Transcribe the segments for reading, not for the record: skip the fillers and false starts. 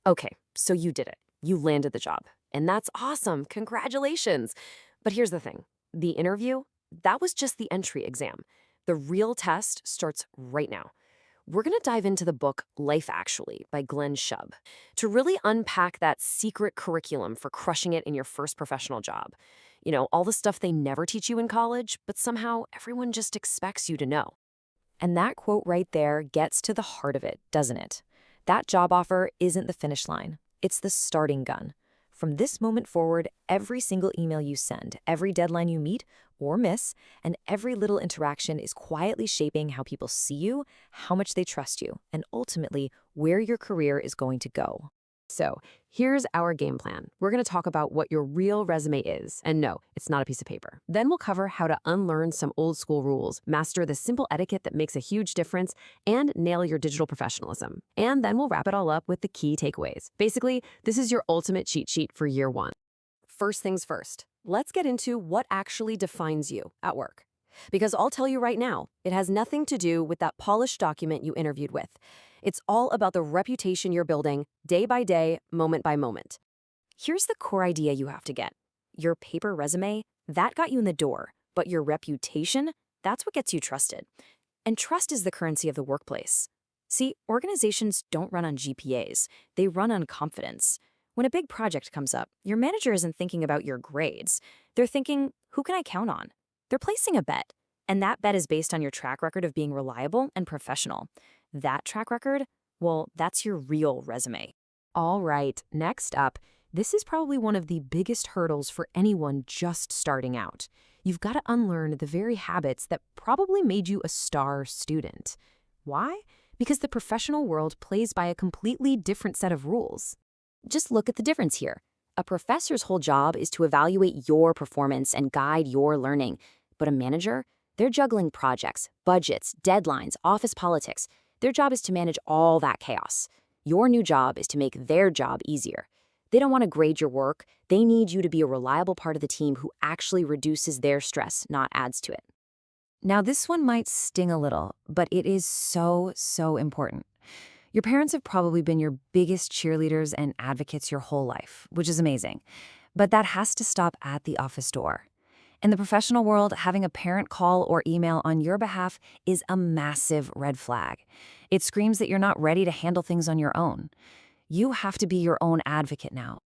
Okay, so you did it. You landed the job. And that's awesome. Congratulations. But here's the thing. The interview, that was just the entry exam. The real test starts right now. We're going to dive into the book Life Actually by Glenn Shubb to really unpack that secret curriculum for crushing it in your first professional job. You know, all the stuff they never teach you in college, but somehow everyone just expects you to know. And that quote right there gets to the heart of it, doesn't it? That job offer isn't the finish line, it's the starting gun. From this moment forward, every single email you send, every deadline you meet or miss, and every little interaction is quietly shaping how people see you, how much they trust you, and ultimately where your career is going to go. So, here's our game plan. We're going to talk about what your real resume is. And no, it's not a piece of paper. Then we'll cover how to unlearn some old school rules, master the simple etiquette that makes a huge difference, and nail your digital professionalism. And then we'll wrap it all up with the key takeaways. Basically, this is your ultimate cheat sheet for year one. First things first, let's get into what actually defines you at work. Because I'll tell you right now, it has nothing to do with that polished document you interviewed with. It's all about the reputation you're building day by day, moment by moment. Here's the core idea you have to get. Your paper resume, that got you in the door, but your reputation, that's what gets you trusted. And trust is the currency of the workplace. See, organizations don't run on GPAs, they run on confidence. When a big project comes up, your manager isn't thinking about your grades. They're thinking, who can I count on? They're placing a bet, and that bet is based on your track record of being reliable and professional. That track record, well, that's your real resume. All right, next up, this is probably one of the biggest hurdles for anyone just starting out. You've got to unlearn the very habits that probably made you a star student. Why? Because the professional world plays by a completely different set of rules. Just look at the difference here. A professor's whole job is to evaluate your performance and guide your learning. But a manager, they're juggling projects, budgets, deadlines, office politics. Their job is to manage all that chaos. Your new job is to make their job easier. They don't want to grade your work. They need you to be a reliable part of the team who actually reduces their stress, not adds to it. Now, this one might sting a little, but it is so, so important. Your parents have probably been your biggest cheerleaders and advocates your whole life, which is amazing. But that has to stop at the office door. In the professional world, having a parent call or email on your behalf is a massive red flag. It screams that you're not ready to handle things on your own. You have to be your own advocate now.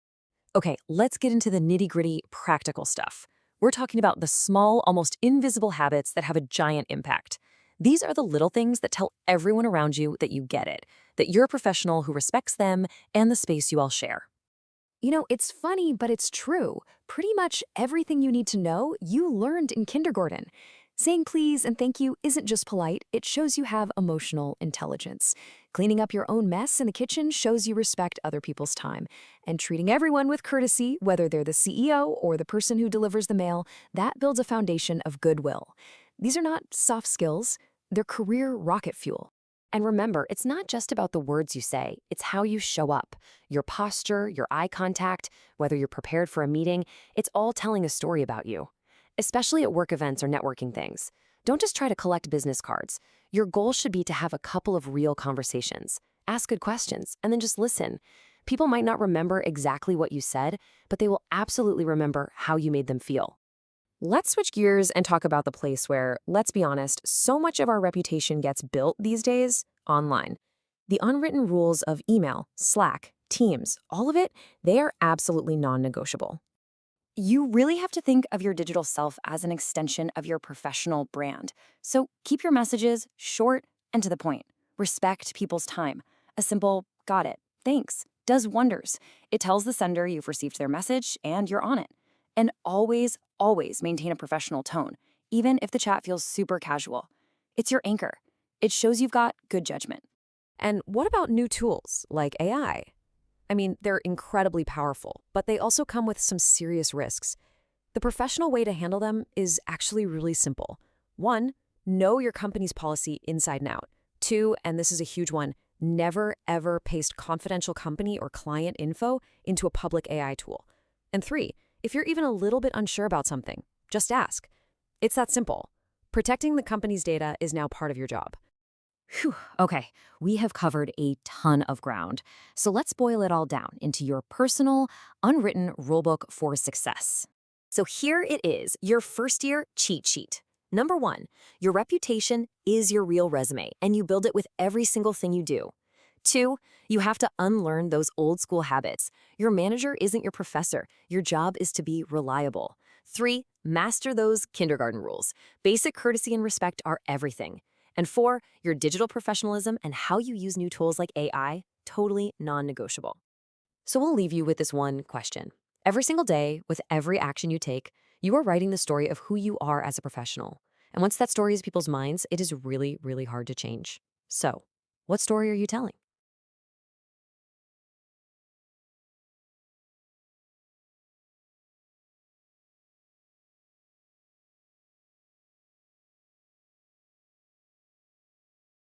Okay, let's get into the nitty-gritty practical stuff. We're talking about the small, almost invisible habits that have a giant impact. These are the little things that tell everyone around you that you get it, that you're a professional who respects them and the space you all share. You know, it's funny, but it's true. Pretty much everything you need to know, you learned in kindergarten. Saying please and thank you isn't just polite, it shows you have emotional intelligence. Cleaning up your own mess in the kitchen shows you respect other people's time. And treating everyone with courtesy, whether they're the CEO or the person who delivers the mail, that builds a foundation of goodwill. These are not soft skills, they're career rocket fuel. And remember, it's not just about the words you say, it's how you show up. Your posture, your eye contact, whether you're prepared for a meeting, it's all telling a story about you. Especially at work events or networking things. Don't just try to collect business cards. Your goal should be to have a couple of real conversations. Ask good questions, and then just listen. People might not remember exactly what you said, but they will absolutely remember how you made them feel. Let's switch gears and talk about the place where, let's be honest, so much of our reputation gets built these days online. The unwritten rules of email, Slack, Teams, all of it, they are absolutely non-negotiable. You really have to think of your digital self as an extension of your professional brand. So keep your messages short and to the point. Respect people's time. A simple, got it, thanks, does wonders. It tells the sender you've received their message and you're on it. And always, always maintain a professional tone, even if the chat feels super casual. It's your anchor. It shows you've got good judgment. And what about new tools like AI? I mean, they're incredibly powerful, but they also come with some serious risks. The professional way to handle them is actually really simple. 1, know your company's policy inside and out. 2, and this is a huge one, never ever paste confidential company or client info into a public AI tool. And 3, if you're even a little bit unsure about something, just ask. It's that simple. Protecting the company's data is now part of your job. Whew. Okay, we have covered a ton of ground. So let's boil it all down into your personal, unwritten rulebook for success. So here it is, your first year cheat sheet. Number one, your reputation is your real resume, and you build it with every single thing you do. Two, you have to unlearn those old school habits. Your manager isn't your professor. Your job is to be reliable. Three, master those kindergarten rules. Basic courtesy and respect are everything. And four, your digital professionalism and how you use new tools like AI, totally non-negotiable. So we'll leave you with this one question. Every single day, with every action you take, you are writing the story of who you are as a professional. And once that story is people's minds, it is really, really hard to change. So, what story are you telling?